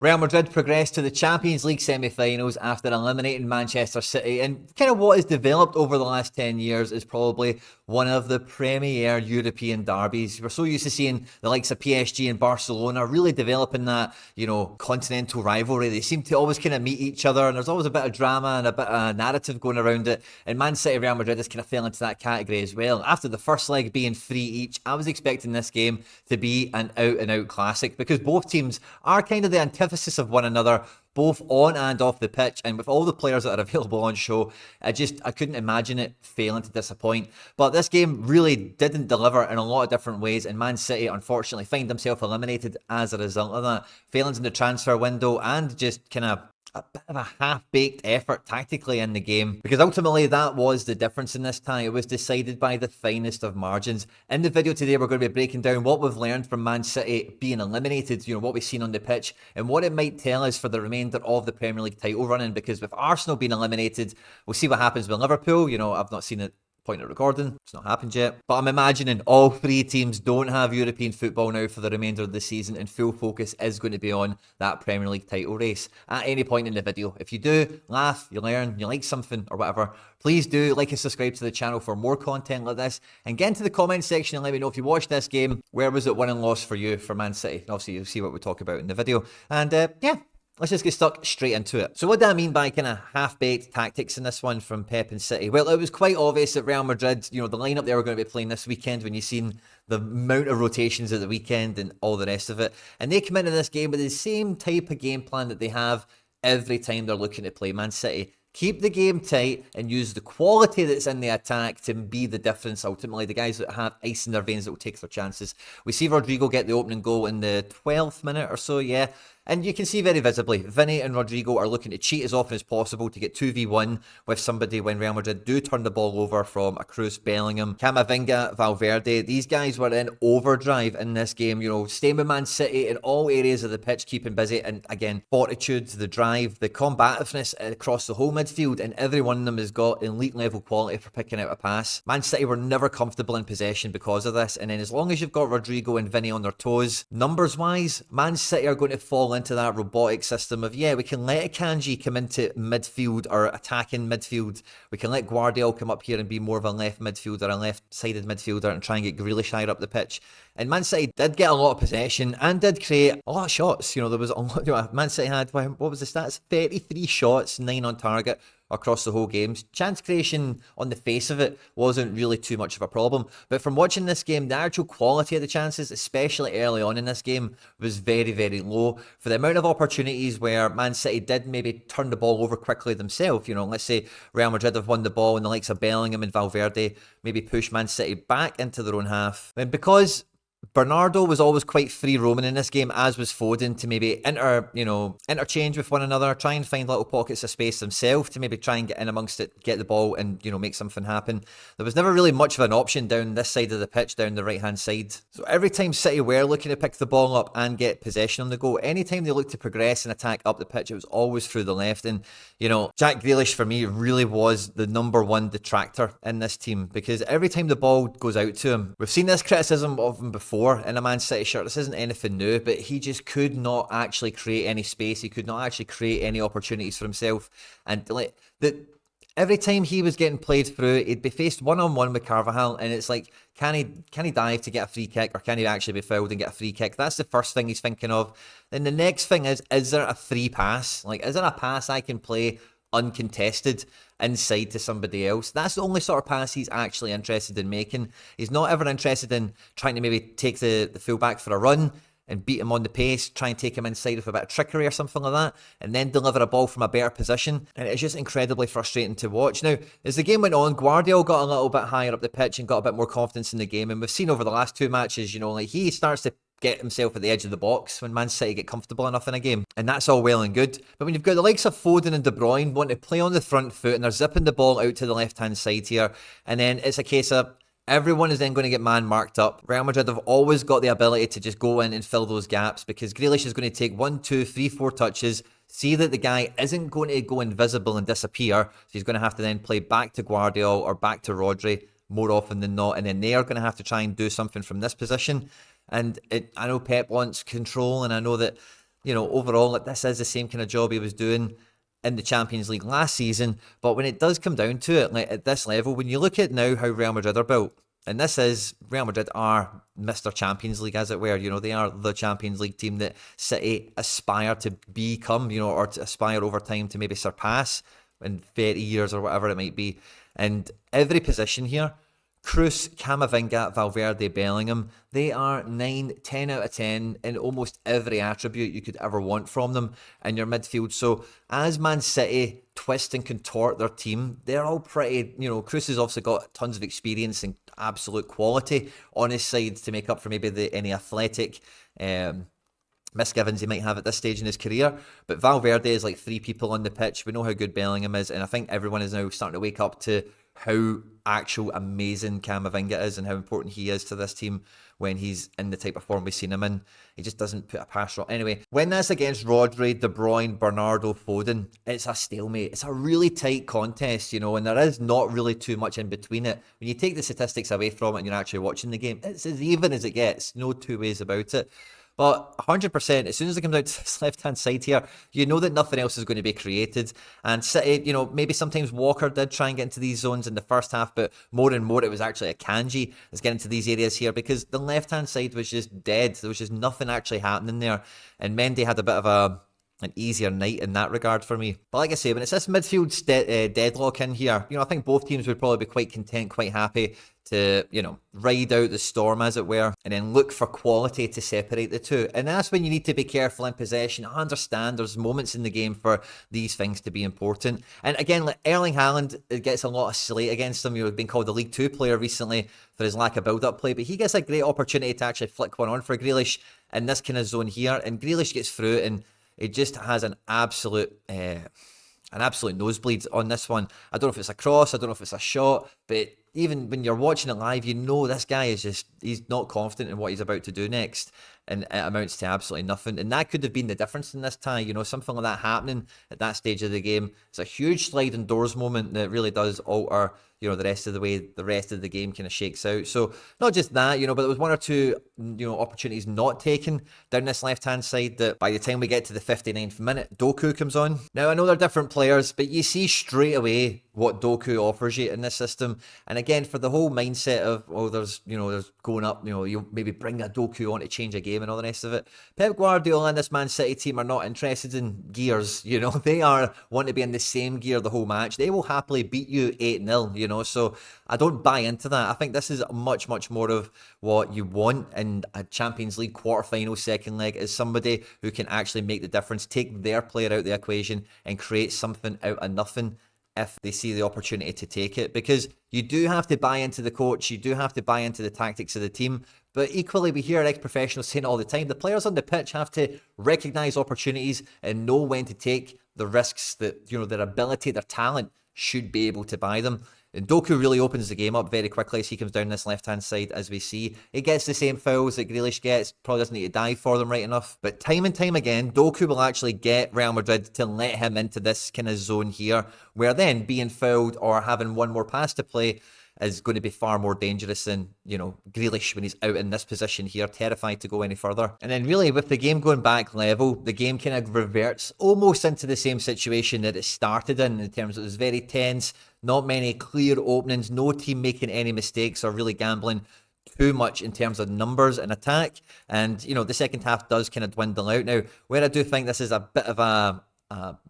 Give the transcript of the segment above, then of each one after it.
Real Madrid progressed to the Champions League semi-finals after eliminating Manchester City, and kind of what has developed over the last 10 years is probably one of the premier European derbies. We're so used to seeing the likes of PSG and Barcelona really developing that, continental rivalry. They seem to always kind of meet each other, and there's always a bit of drama and a bit of narrative going around it. And Man City Real Madrid has kind of fell into that category as well. After the first leg being 3 each, I was expecting this game to be an out-and-out classic because both teams are kind of the antithesis of one another, both on and off the pitch, and with all the players that are available on show, I couldn't imagine it failing to disappoint. But this game really didn't deliver in a lot of different ways, and Man City unfortunately find themselves eliminated as a result of that. Failings in the transfer window and just kind of a bit of a half-baked effort tactically in the game, because ultimately that was the difference in this tie. It was decided by the finest of margins. In the video today, we're going to be breaking down what we've learned from Man City being eliminated, what we've seen on the pitch, and what it might tell us for the remainder of the Premier League title running, because with Arsenal being eliminated, we'll see what happens with Liverpool. I've not seen it point of recording, it's not happened yet, but I'm imagining all 3 teams don't have European football now for the remainder of the season, and full focus is going to be on that Premier League title race at any point in the video. If you do laugh, you learn, you like something or whatever, please do like and subscribe to the channel for more content like this, and get into the comment section and let me know if you watched this game, where was it win and loss for you for Man City. And obviously you'll see what we talk about in the video, and let's just get stuck straight into it. So what do I mean by kind of half-baked tactics in this one from Pep and City? Well, it was quite obvious that Real Madrid, the lineup they were going to be playing this weekend when you've seen the amount of rotations at the weekend and all the rest of it. And they come into this game with the same type of game plan that they have every time they're looking to play Man City. Keep the game tight and use the quality that's in the attack to be the difference ultimately. The guys that have ice in their veins that will take their chances. We see Rodrigo get the opening goal in the 12th minute or so, yeah. And you can see very visibly, Vinny and Rodrigo are looking to cheat as often as possible to get 2v1 with somebody when Real Madrid do turn the ball over from a Cruz, Bellingham, Camavinga, Valverde. These guys were in overdrive in this game, staying with Man City in all areas of the pitch, keeping busy. And again, fortitude, the drive, the combativeness across the whole midfield, and every one of them has got elite level quality for picking out a pass. Man City were never comfortable in possession because of this. And then as long as you've got Rodrigo and Vinny on their toes, numbers-wise, Man City are going to fall into that robotic system of, we can let Akanji come into midfield or attacking midfield. We can let Guardiola come up here and be more of a left midfielder, a left-sided midfielder, and try and get Grealish higher up the pitch. And Man City did get a lot of possession and did create a lot of shots. There was a lot. Man City had, what was the stats? 33 shots, 9 on target across the whole game. Chance creation on the face of it wasn't really too much of a problem. But from watching this game, the actual quality of the chances, especially early on in this game, was very, very low. For the amount of opportunities where Man City did maybe turn the ball over quickly themselves, let's say Real Madrid have won the ball and the likes of Bellingham and Valverde maybe push Man City back into their own half. And because Bernardo was always quite free roaming in this game, as was Foden, to maybe interchange with one another, try and find little pockets of space themselves to maybe try and get in amongst it, get the ball and, make something happen. There was never really much of an option down this side of the pitch, down the right-hand side. So every time City were looking to pick the ball up and get possession on the go, anytime they looked to progress and attack up the pitch, it was always through the left. And, Jack Grealish for me really was the number one detractor in this team, because every time the ball goes out to him, we've seen this criticism of him before in a Man City shirt. This isn't anything new, but he just could not actually create any space. He could not actually create any opportunities for himself. And every time he was getting played through, he'd be faced one-on-one with Carvajal, and it's like, can he dive to get a free kick, or can he actually be fouled and get a free kick? That's the first thing he's thinking of. Then the next thing is there a free pass? Like, is there a pass I can play uncontested inside to somebody else? That's the only sort of pass he's actually interested in making. He's not ever interested in trying to maybe take the fullback for a run and beat him on the pace, try and take him inside with a bit of trickery or something like that, and then deliver a ball from a better position. And it's just incredibly frustrating to watch. Now, as the game went on, Guardiola got a little bit higher up the pitch and got a bit more confidence in the game. And we've seen over the last 2 matches, he starts to get himself at the edge of the box when Man City get comfortable enough in a game. And that's all well and good. But when you've got the likes of Foden and De Bruyne wanting to play on the front foot, and they're zipping the ball out to the left-hand side here, and then it's a case of everyone is then going to get man marked up. Real Madrid have always got the ability to just go in and fill those gaps, because Grealish is going to take 1, 2, 3, 4 touches, see that the guy isn't going to go invisible and disappear, so he's going to have to then play back to Guardiola or back to Rodri more often than not, and then they are going to have to try and do something from this position. And I know Pep wants control, and I know that overall, this is the same kind of job he was doing in the Champions League last season. But when it does come down to it, like at this level, when you look at now how Real Madrid are built, and this is, Real Madrid are Mr. Champions League, as it were. They are the Champions League team that City aspire to become, or to aspire over time to maybe surpass in 30 years or whatever it might be. And every position here, Kroos, Camavinga, Valverde, Bellingham, they are 9, 10 out of 10 in almost every attribute you could ever want from them in your midfield. So as Man City twist and contort their team, they're all pretty, Kroos has obviously got tons of experience and absolute quality on his side to make up for maybe any athletic misgivings he might have at this stage in his career. But Valverde is like 3 people on the pitch. We know how good Bellingham is, and I think everyone is now starting to wake up to how actual amazing Camavinga is and how important he is to this team when he's in the type of form we've seen him in. He just doesn't put a pass wrong. Anyway, when that's against Rodri, De Bruyne, Bernardo, Foden, it's a stalemate. It's a really tight contest, and there is not really too much in between it. When you take the statistics away from it and you're actually watching the game, it's as even as it gets. No two ways about it. But 100%, as soon as it comes out to this left-hand side here, you know that nothing else is going to be created. And City, maybe sometimes Walker did try and get into these zones in the first half, but more and more it was actually Akanji that's getting into these areas here because the left-hand side was just dead. There was just nothing actually happening there. And Mendy had a bit of an easier night in that regard for me. But like I say, when it's this midfield deadlock in here, I think both teams would probably be quite content, quite happy to, ride out the storm, as it were, and then look for quality to separate the two. And that's when you need to be careful in possession. I understand there's moments in the game for these things to be important. And again, like Erling Haaland, it gets a lot of slate against him. He's been called the League 2 player recently for his lack of build-up play, but he gets a great opportunity to actually flick one on for Grealish in this kind of zone here, and Grealish gets through it, and it just has an absolute nosebleed on this one. I don't know if it's a cross, I don't know if it's a shot, but even when you're watching it live, this guy is he's not confident in what he's about to do next, and it amounts to absolutely nothing. And that could have been the difference in this tie, something like that happening at that stage of the game. It's a huge sliding doors moment that really does alter, the rest of the way the rest of the game kind of shakes out. So not just that, but there was 1 or 2, opportunities not taken down this left-hand side that by the time we get to the 59th minute, Doku comes on. Now, I know they're different players, but you see straight away what Doku offers you in this system. And again, for the whole mindset of, there's going up, you maybe bring a Doku on to change a game and all the rest of it. Pep Guardiola and this Man City team are not interested in gears, they want to be in the same gear the whole match. They will happily beat you 8-0, so I don't buy into that. I think this is much, much more of what you want in a Champions League quarter-final second leg, is somebody who can actually make the difference, take their player out of the equation and create something out of nothing if they see the opportunity to take it. Because you do have to buy into the coach, you do have to buy into the tactics of the team, but equally we hear ex-professionals saying it all the time, the players on the pitch have to recognise opportunities and know when to take the risks that, their ability, their talent should be able to buy them. And Doku really opens the game up very quickly as he comes down this left-hand side, as we see. He gets the same fouls that Grealish gets, probably doesn't need to dive for them right enough. But time and time again, Doku will actually get Real Madrid to let him into this kind of zone here, where then being fouled or having one more pass to play is going to be far more dangerous than, Grealish when he's out in this position here, terrified to go any further. And then really, with the game going back level, the game kind of reverts almost into the same situation that it started in terms of it was very tense, not many clear openings, no team making any mistakes or really gambling too much in terms of numbers and attack. And, the second half does kind of dwindle out. Now, where I do think this is a bit of a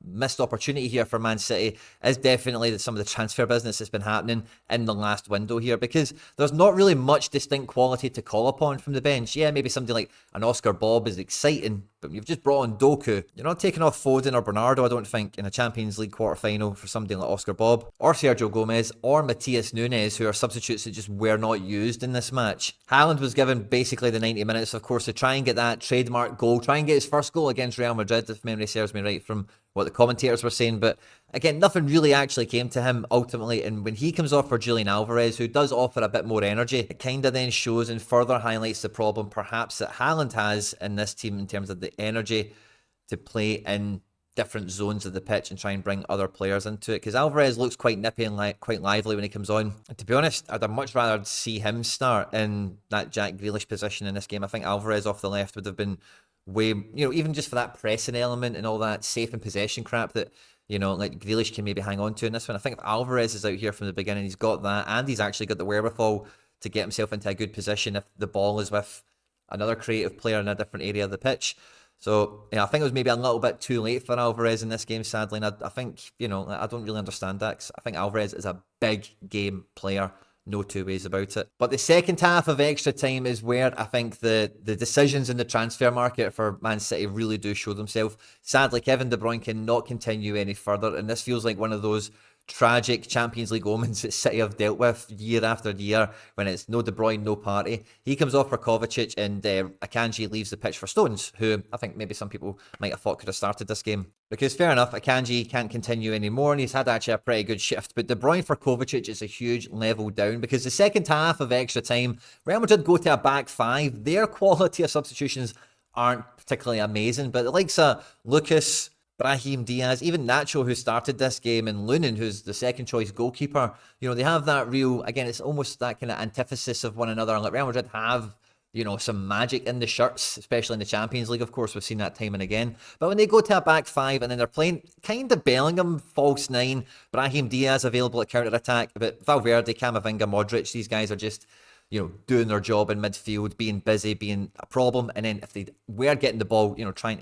missed opportunity here for Man City is definitely that some of the transfer business that's been happening in the last window here, because there's not really much distinct quality to call upon from the bench. Yeah, maybe something like an Oscar Bob is exciting, but you've just brought on Doku. You're not taking off Foden or Bernardo, I don't think, in a Champions League quarter-final for somebody like Oscar Bob, or Sergio Gomez, or Matías Nunes, who are substitutes that just were not used in this match. Haaland was given basically the 90 minutes, of course, to try and get that trademark goal, try and get his first goal against Real Madrid, if memory serves me right, from what the commentators were saying. But again, nothing really actually came to him ultimately, and when he comes off for Julian Alvarez, who does offer a bit more energy, it kind of then shows and further highlights the problem perhaps that Haaland has in this team in terms of the energy to play in different zones of the pitch and try and bring other players into it, because Alvarez looks quite nippy and quite lively when he comes on. And to be honest, I'd much rather see him start in that Jack Grealish position in this game. I think Alvarez off the left would have been way, even just for that pressing element and all that safe in possession crap that, like Grealish can maybe hang on to in this one. I think if Alvarez is out here from the beginning, he's got that, and he's actually got the wherewithal to get himself into a good position if the ball is with another creative player in a different area of the pitch. So, I think it was maybe a little bit too late for Alvarez in this game, sadly. And I think, I don't really understand that, 'cause I think Alvarez is a big game player. No two ways about it. But the second half of extra time is where I think the decisions in the transfer market for Man City really do show themselves. Sadly, Kevin De Bruyne cannot continue any further, and this feels like one of those tragic Champions League omens that City have dealt with year after year when it's no De Bruyne, no party. He comes off for Kovacic, and Akanji leaves the pitch for Stones, who I think maybe some people might have thought could have started this game. Because fair enough, Akanji can't continue anymore, and he's had actually a pretty good shift. But De Bruyne for Kovacic is a huge level down, because the second half of extra time, Real Madrid go to a back five. Their quality of substitutions aren't particularly amazing, but the likes of Lucas, Brahim Diaz, even Nacho, who started this game, and Lunin, who's the second choice goalkeeper, they have that real, again, it's almost that kind of antithesis of one another. Like Real Madrid have, some magic in the shirts, especially in the Champions League, of course, we've seen that time and again. But when they go to a back five and then they're playing kind of Bellingham, false nine, Brahim Diaz available at counter-attack, but Valverde, Camavinga, Modric, these guys are just, doing their job in midfield, being busy, being a problem. And then if they were getting the ball, trying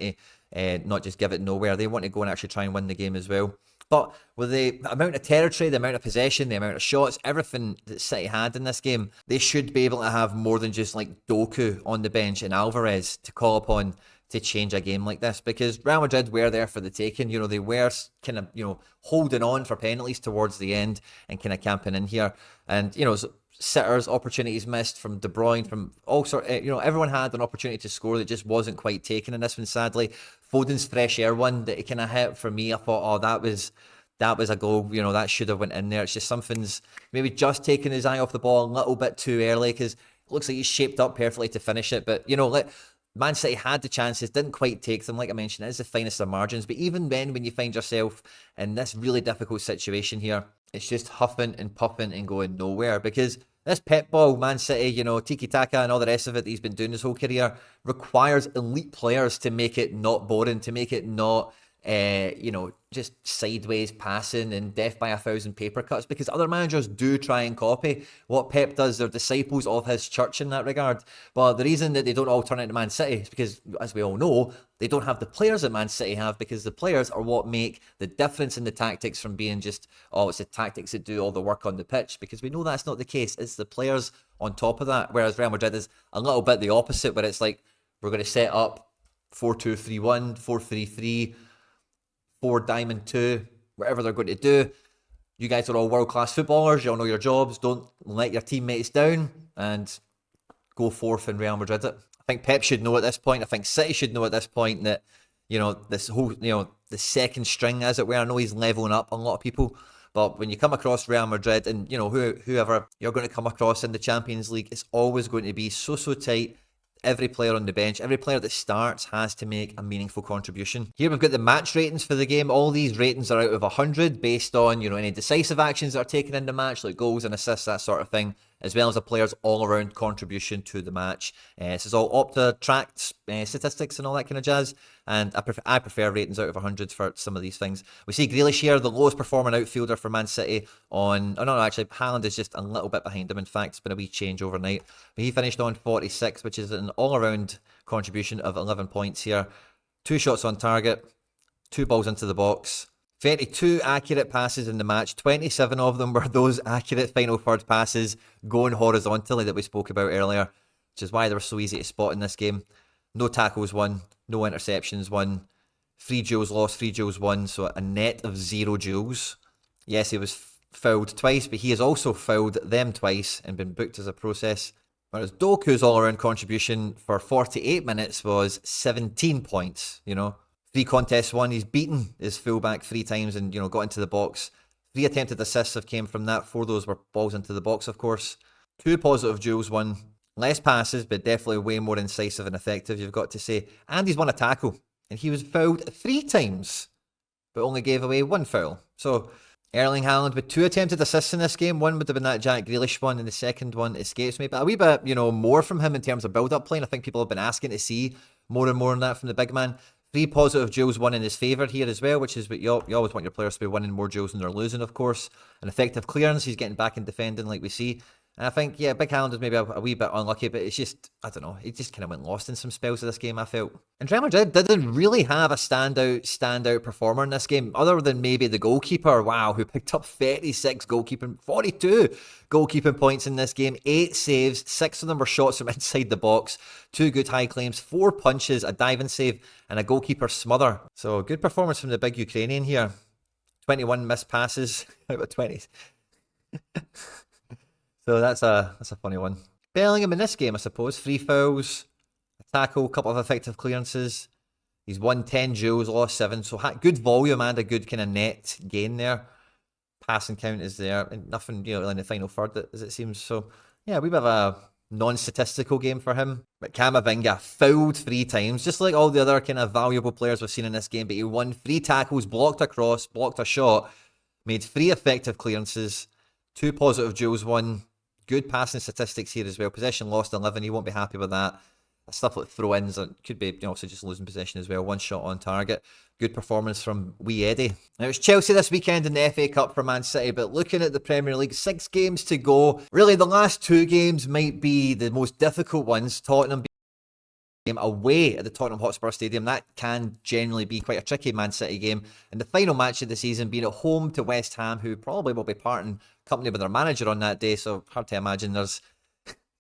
to not just give it nowhere, they want to go and actually try and win the game as well. But with the amount of territory, the amount of possession, the amount of shots, everything that City had in this game, they should be able to have more than just like Doku on the bench and Alvarez to call upon to change a game like this, because Real Madrid were there for the taking. They were kind of, holding on for penalties towards the end and kind of camping in here. And, sitters, opportunities missed from De Bruyne, from all sort. Everyone had an opportunity to score that just wasn't quite taken in this one, sadly. Foden's fresh air one that he kind of hit, for me, I thought, oh, that was a goal. That should have went in there. It's just something's maybe just taking his eye off the ball a little bit too early, because it looks like he's shaped up perfectly to finish it. But, Man City had the chances, didn't quite take them. Like I mentioned, it is the finest of margins. But even then, when you find yourself in this really difficult situation here, it's just huffing and puffing and going nowhere, because this Pep ball, Man City, tiki-taka and all the rest of it that he's been doing his whole career, requires elite players to make it not boring, to make it not, just sideways passing and death by 1,000 paper cuts, because other managers do try and copy what Pep does. They're disciples of his church in that regard. But the reason that they don't all turn into Man City is because, as we all know, they don't have the players that Man City have, because the players are what make the difference in the tactics from being just, it's the tactics that do all the work on the pitch, because we know that's not the case. It's the players on top of that, whereas Real Madrid is a little bit the opposite, where it's like, we're going to set up 4-2-3-1, 4-3-3, 4 diamond 2, whatever they're going to do. You guys are all world-class footballers. You all know your jobs. Don't let your teammates down and go forth and Real Madrid it. I think Pep should know at this point. I think City should know at this point that, this whole, the second string, as it were. I know he's leveling up a lot of people, but when you come across Real Madrid and, whoever you're going to come across in the Champions League, it's always going to be so tight. Every player on the bench, every player that starts has to make a meaningful contribution. Here we've got the match ratings for the game. All these ratings are out of 100 based on, any decisive actions that are taken in the match, like goals and assists, that sort of thing, as well as a player's all-around contribution to the match. This is all Opta tracked statistics and all that kind of jazz, and I prefer ratings out of 100 for some of these things. We see Grealish here, the lowest performing outfielder for Man City actually, Haaland is just a little bit behind him. In fact, it's been a wee change overnight. But he finished on 46, which is an all-around contribution of 11 points here. 2 shots on target, 2 balls into the box, 32 accurate passes in the match. 27 of them were those accurate final third passes going horizontally that we spoke about earlier, which is why they were so easy to spot in this game. No tackles won, no interceptions won, 3 duels lost, 3 duels won, so a net of 0 duels. Yes, he was fouled twice, but he has also fouled them twice and been booked as a process. Whereas Doku's all-around contribution for 48 minutes was 17 points, 3 contests won. He's beaten his fullback 3 times and, got into the box. 3 attempted assists have came from that. 4 of those were balls into the box, of course. 2 positive duels won. Less passes, but definitely way more incisive and effective, you've got to say. And he's won a tackle. And he was fouled 3 times, but only gave away 1 foul. So Erling Haaland with 2 attempted assists in this game. 1 would have been that Jack Grealish one, and the second one escapes me. But a wee bit, more from him in terms of build-up playing. I think people have been asking to see more and more on that from the big man. 3 positive duels won in his favour here as well, which is what you always want your players to be winning more duels than they're losing, of course. An effective clearance, he's getting back and defending like we see. And I think, yeah, Big Haaland was maybe a wee bit unlucky, but it's just, I don't know, he just kind of went lost in some spells of this game, I felt. And Real Madrid didn't really have a standout performer in this game, other than maybe the goalkeeper, wow, who picked up 42 goalkeeping points in this game, 8 saves, 6 of them were shots from inside the box, 2 good high claims, 4 punches, a diving save, and a goalkeeper smother. So good performance from the big Ukrainian here. 21 missed passes out of 20. So that's a funny one. Bellingham in this game, I suppose. 3 fouls, a tackle, a couple of effective clearances. He's won 10 duels, lost 7. So good volume and a good kind of net gain there. Passing count is there. And nothing, in the final third, as it seems. So, yeah, we have a non-statistical game for him. But Camavinga fouled 3 times, just like all the other kind of valuable players we've seen in this game. But he won 3 tackles, blocked a cross, blocked a shot, made 3 effective clearances, 2 positive duels won. Good passing statistics here as well. Possession lost 11. He won't be happy with that. Stuff like throw-ins, could be also just losing possession as well. 1 shot on target. Good performance from wee Eddie. Now it's Chelsea this weekend in the FA Cup for Man City, but looking at the Premier League, 6 games to go. Really, the last 2 games might be the most difficult ones. Tottenham game away at the Tottenham Hotspur Stadium. That can generally be quite a tricky Man City game. And the final match of the season being at home to West Ham, who probably will be parting company with their manager on that day. So hard to imagine there's,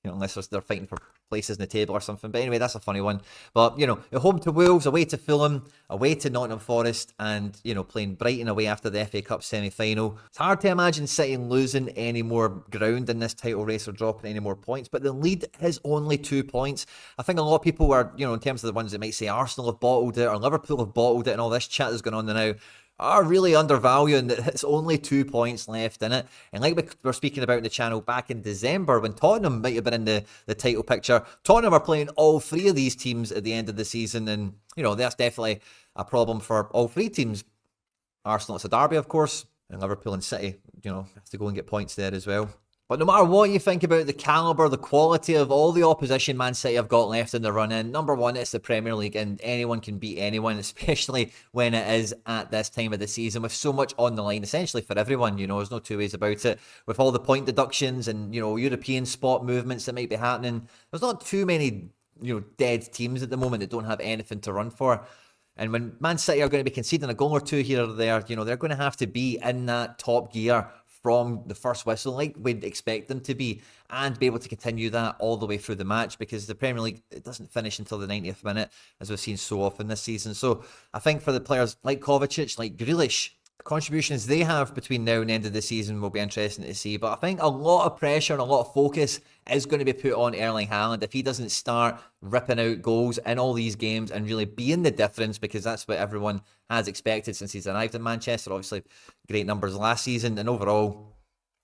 unless they're fighting for places in the table or something. But anyway, that's a funny one. But, at home to Wolves, away to Fulham, away to Nottingham Forest, and, playing Brighton away after the FA Cup semi-final. It's hard to imagine City losing any more ground in this title race or dropping any more points. But the lead is only 2 points. I think a lot of people are, in terms of the ones that might say Arsenal have bottled it or Liverpool have bottled it and all this chat that's going on now, are really undervaluing that it's only 2 points left in it. And like we were speaking about in the channel back in December when Tottenham might have been in the title picture, Tottenham are playing all 3 of these teams at the end of the season, and that's definitely a problem for all 3 teams. Arsenal, it's a derby, of course, and Liverpool and City, have to go and get points there as well. But no matter what you think about the calibre, the quality of all the opposition Man City have got left in the run-in, number one, it's the Premier League, and anyone can beat anyone, especially when it is at this time of the season, with so much on the line, essentially for everyone. There's no 2 ways about it. With all the point deductions and, European spot movements that might be happening, there's not too many, dead teams at the moment that don't have anything to run for. And when Man City are going to be conceding a goal or 2 here or there, they're going to have to be in that top gear from the first whistle, like we'd expect them to be, and be able to continue that all the way through the match, because the Premier League, it doesn't finish until the 90th minute, as we've seen so often this season. So I think for the players like Kovacic, like Grealish, the contributions they have between now and the end of the season will be interesting to see. But I think a lot of pressure and a lot of focus is going to be put on Erling Haaland if he doesn't start ripping out goals in all these games and really being the difference, because that's what everyone has expected since he's arrived in Manchester. Obviously, great numbers last season, and overall,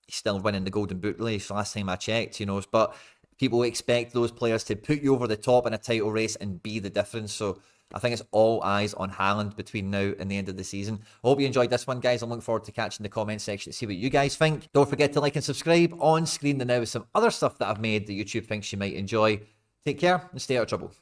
he's still winning the Golden Boot race last time I checked, but people expect those players to put you over the top in a title race and be the difference. So I think it's all eyes on Haaland between now and the end of the season. I hope you enjoyed this one, guys. I'm looking forward to catching the comment section to see what you guys think. Don't forget to like and subscribe. On screen now with some other stuff that I've made that YouTube thinks you might enjoy. Take care and stay out of trouble.